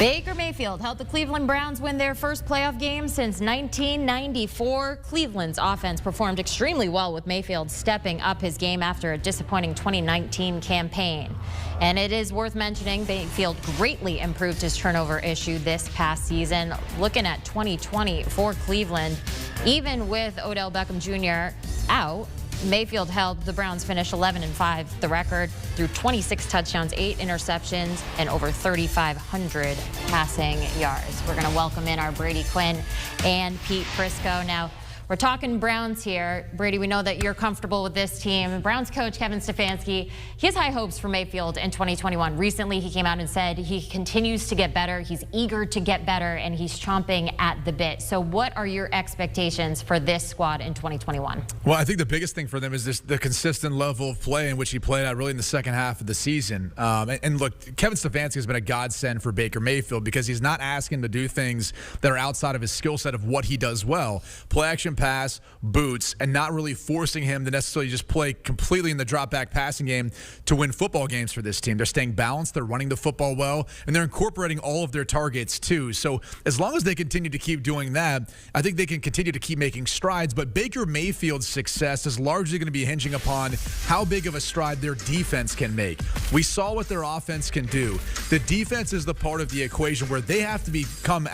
Baker Mayfield helped the Cleveland Browns win their first playoff game since 1994. Cleveland's offense performed extremely well, with Mayfield stepping up his game after a disappointing 2019 campaign. And it is worth mentioning, Mayfield greatly improved his turnover issue this past season. Looking at 2020 for Cleveland, even with Odell Beckham Jr. out, Mayfield helped the Browns finish 11-5, the record, through 26 touchdowns, 8 interceptions, and over 3,500 passing yards. We're going to welcome in our Brady Quinn and Pete Prisco. Now, we're talking Browns here. Brady, we know that you're comfortable with this team. Browns coach Kevin Stefanski, he has high hopes for Mayfield in 2021. Recently, he came out and said he continues to get better. He's eager to get better, and he's chomping at the bit. So what are your expectations for this squad in 2021? Well, I think the biggest thing for them is the consistent level of play in which he played out really in the second half of the season. And look, Kevin Stefanski has been a godsend for Baker Mayfield because he's not asking to do things that are outside of his skill set of what he does well. Play action pass, boots, and not really forcing him to necessarily just play completely in the drop-back passing game to win football games for this team. They're staying balanced, they're running the football well, and they're incorporating all of their targets too. So as long as they continue to keep doing that, I think they can continue to keep making strides. But Baker Mayfield's success is largely going to be hinging upon how big of a stride their defense can make. We saw what their offense can do. The defense is the part of the equation where they have to become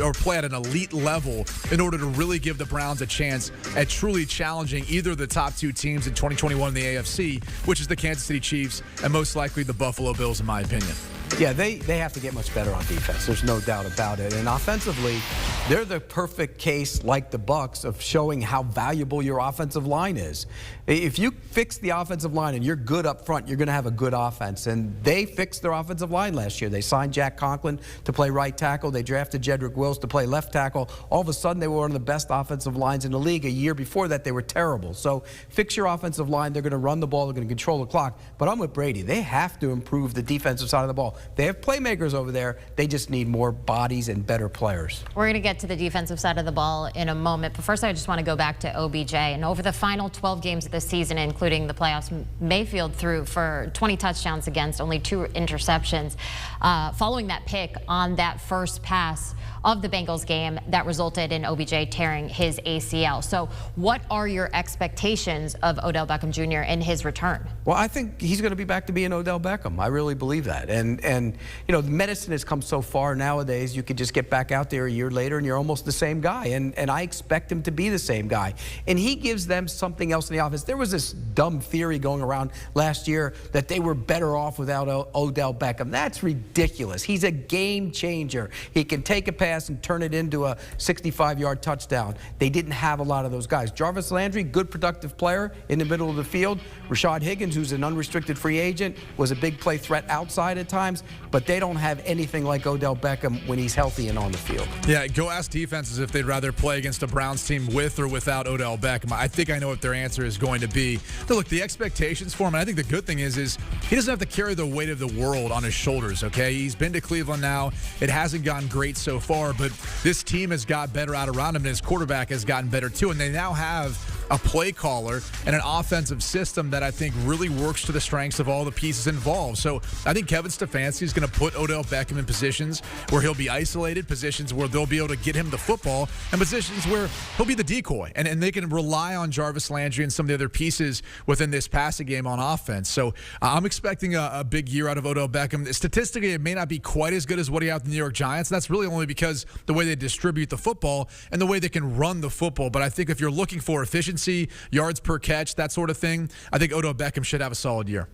or play at an elite level in order to really give the Browns a chance at truly challenging either of the top two teams in 2021 in the AFC, which is the Kansas City Chiefs and most likely the Buffalo Bills, in my opinion. Yeah, they have to get much better on defense. There's no doubt about it. And offensively, they're the perfect case, like the Bucs, of showing how valuable your offensive line is. If you fix the offensive line and you're good up front, you're going to have a good offense. And they fixed their offensive line last year. They signed Jack Conklin to play right tackle. They drafted Jedrick Wills to play left tackle. All of a sudden, they were one of the best offensive lines in the league. A year before that, they were terrible. So fix your offensive line. They're going to run the ball. They're going to control the clock. But I'm with Brady. They have to improve the defensive side of the ball. They have playmakers over there. They just need more bodies and better players. We're going to get to the defensive side of the ball in a moment. But first, I just want to go back to OBJ. And over the final 12 games of the season, including the playoffs, Mayfield threw for 20 touchdowns against only 2 interceptions. Following that pick on that first pass of the Bengals game that resulted in OBJ tearing his ACL. So what are your expectations of Odell Beckham Jr. in his return? Well, I think he's going to be back to being Odell Beckham. I really believe that. And you know, medicine has come so far nowadays, you could just get back out there a year later and you're almost the same guy. And I expect him to be the same guy. And he gives them something else in the offense. There was this dumb theory going around last year that they were better off without Odell Beckham. That's ridiculous. He's a game changer. He can take a pass and turn it into a 65-yard touchdown. They didn't have a lot of those guys. Jarvis Landry, good productive player in the middle of the field. Rashad Higgins, who's an unrestricted free agent, was a big play threat outside at times, but they don't have anything like Odell Beckham when he's healthy and on the field. Yeah, go ask defenses if they'd rather play against a Browns team with or without Odell Beckham. I think I know what their answer is going to be. But look, the expectations for him, and I think the good thing is he doesn't have to carry the weight of the world on his shoulders, okay? He's been to Cleveland now. It hasn't gone great so far, but this team has got better out around him, and his quarterback has gotten better too. And they now have a play caller and an offensive system that I think really works to the strengths of all the pieces involved. So I think Kevin Stefanski is going to put Odell Beckham in positions where he'll be isolated, positions where they'll be able to get him the football, and positions where he'll be the decoy. And they can rely on Jarvis Landry and some of the other pieces within this passing game on offense. So I'm expecting a big year out of Odell Beckham. Statistically, it may not be quite as good as what he had with the New York Giants. That's really only because the way they distribute the football and the way they can run the football. But I think if you're looking for efficiency, yards per catch, that sort of thing, I think Odell Beckham should have a solid year.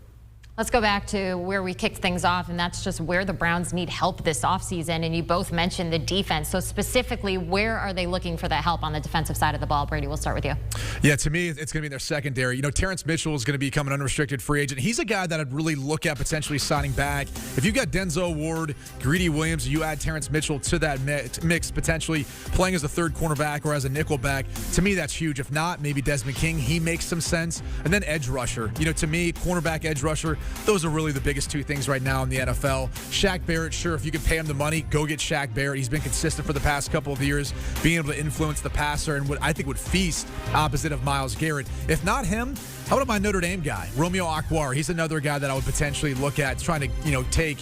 Let's go back to where we kicked things off, and that's just where the Browns need help this offseason. And you both mentioned the defense. So specifically, where are they looking for that help on the defensive side of the ball? Brady, we'll start with you. Yeah, to me, it's going to be in their secondary. You know, Terrence Mitchell is going to become an unrestricted free agent. He's a guy that I'd really look at potentially signing back. If you've got Denzel Ward, Greedy Williams, you add Terrence Mitchell to that mix, potentially playing as a third cornerback or as a nickel back, to me, that's huge. If not, maybe Desmond King. He makes some sense. And then edge rusher. You know, to me, cornerback, edge rusher, Those are really the biggest two things right now in the NFL. Shaq Barrett, sure, if you could pay him the money, go get Shaq Barrett. He's been consistent for the past couple of years, being able to influence the passer and what I think would feast opposite of Myles Garrett. If not him, how about my Notre Dame guy, Romeo Okwara? He's another guy that I would potentially look at trying to, take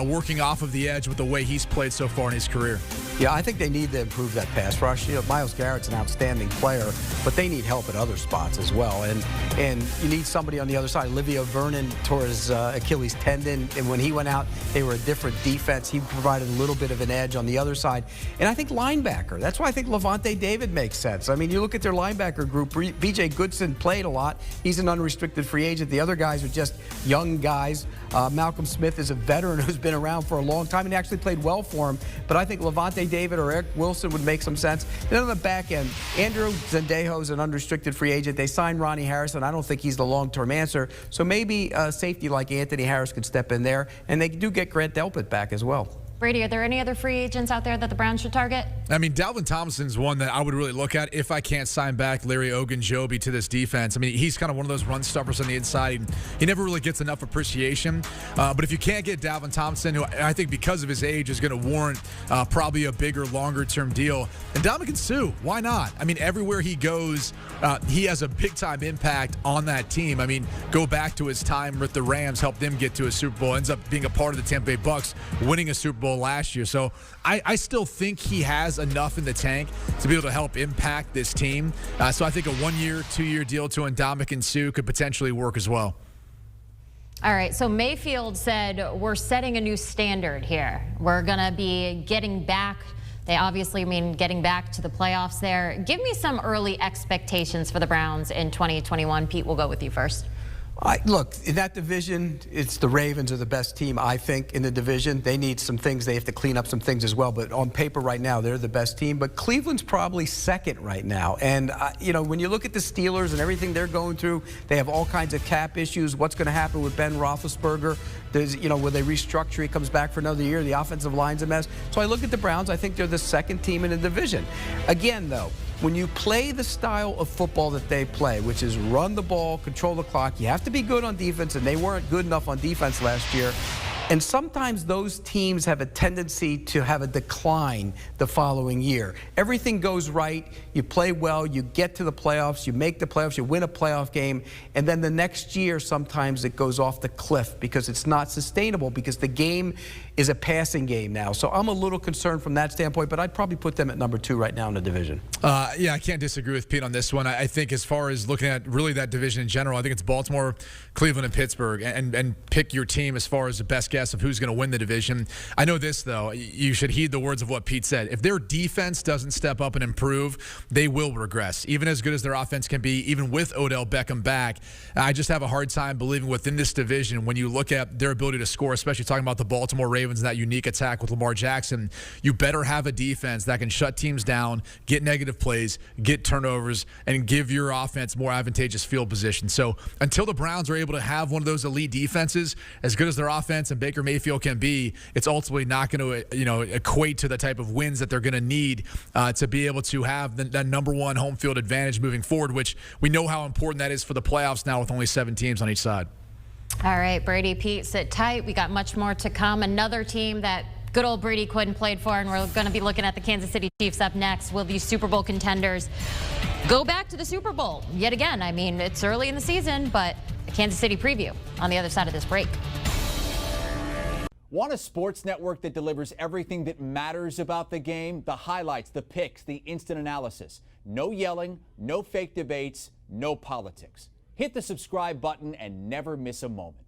working off of the edge with the way he's played so far in his career. Yeah, I think they need to improve that pass rush. Myles Garrett's an outstanding player, but they need help at other spots as well. And you need somebody on the other side. Olivia Vernon tore his Achilles tendon, and when he went out, they were a different defense. He provided a little bit of an edge on the other side. And I think linebacker. That's why I think Levante David makes sense. I mean, you look at their linebacker group. B.J. Goodson played a lot. He's an unrestricted free agent. The other guys are just young guys. Malcolm Smith is a veteran who's been around for a long time and actually played well for him. But I think Levante David or Eric Wilson would make some sense. Then on the back end, Andrew Zendejo is an unrestricted free agent. They signed Ronnie Harrison. I don't think he's the long-term answer. So maybe a safety like Anthony Harris could step in there. And they do get Grant Delpit back as well. Brady, are there any other free agents out there that the Browns should target? I mean, Dalvin Tomlinson's one that I would really look at if I can't sign back Larry Ogunjobi to this defense. I mean, he's kind of one of those run stuffers on the inside. He never really gets enough appreciation. But if you can't get Dalvin Tomlinson, who I think because of his age is going to warrant probably a bigger, longer-term deal, and Ndamukong Suh, why not? I mean, everywhere he goes, he has a big-time impact on that team. I mean, go back to his time with the Rams, helped them get to a Super Bowl, ends up being a part of the Tampa Bay Bucks, winning a Super Bowl last year. So I still think he has enough in the tank to be able to help impact this team. So I think a 1-year, 2-year deal to Ndamukong Suh could potentially work as well. All right, so Mayfield said we're setting a new standard here. We're going to be getting back. They obviously mean getting back to the playoffs there. Give me some early expectations for the Browns in 2021. Pete, we'll go with you first. Look, in that division, it's the Ravens are the best team, I think, in the division. They need some things. They have to clean up some things as well. But on paper right now, they're the best team. But Cleveland's probably second right now. And, when you look at the Steelers and everything they're going through, they have all kinds of cap issues. What's going to happen with Ben Roethlisberger? There's, when they restructure, he comes back for another year. The offensive line's a mess. So I look at the Browns. I think they're the second team in the division. Again, though, when you play the style of football that they play, which is run the ball, control the clock, you have to be good on defense, and they weren't good enough on defense last year. And sometimes those teams have a tendency to have a decline the following year. Everything goes right, you play well, you get to the playoffs, you make the playoffs, you win a playoff game, and then the next year sometimes it goes off the cliff because it's not sustainable because the game is a passing game now. So I'm a little concerned from that standpoint, but I'd probably put them at number 2 right now in the division. Yeah, I can't disagree with Pete on this one. I think as far as looking at really that division in general, I think it's Baltimore, Cleveland, and Pittsburgh, and pick your team as far as the best guess of who's going to win the division. I know this, though. You should heed the words of what Pete said. If their defense doesn't step up and improve, they will regress. Even as good as their offense can be, even with Odell Beckham back, I just have a hard time believing within this division when you look at their ability to score, especially talking about the Baltimore Ravens and that unique attack with Lamar Jackson, you better have a defense that can shut teams down, get negative plays, get turnovers, and give your offense more advantageous field position. So until the Browns are able to have one of those elite defenses, as good as their offense and Baker Mayfield can be, it's ultimately not going to equate to the type of wins that they're going to need to be able to have that number 1 home field advantage moving forward, which we know how important that is for the playoffs now with only 7 teams on each side. All right, Brady, Pete, sit tight. We got much more to come. Another team that good old Brady Quinn played for, and we're going to be looking at the Kansas City Chiefs up next. Will these Super Bowl contenders go back to the Super Bowl yet again? I mean, it's early in the season, but a Kansas City preview on the other side of this break. Want a sports network that delivers everything that matters about the game? The highlights, the picks, the instant analysis. No yelling, no fake debates, no politics. Hit the subscribe button and never miss a moment.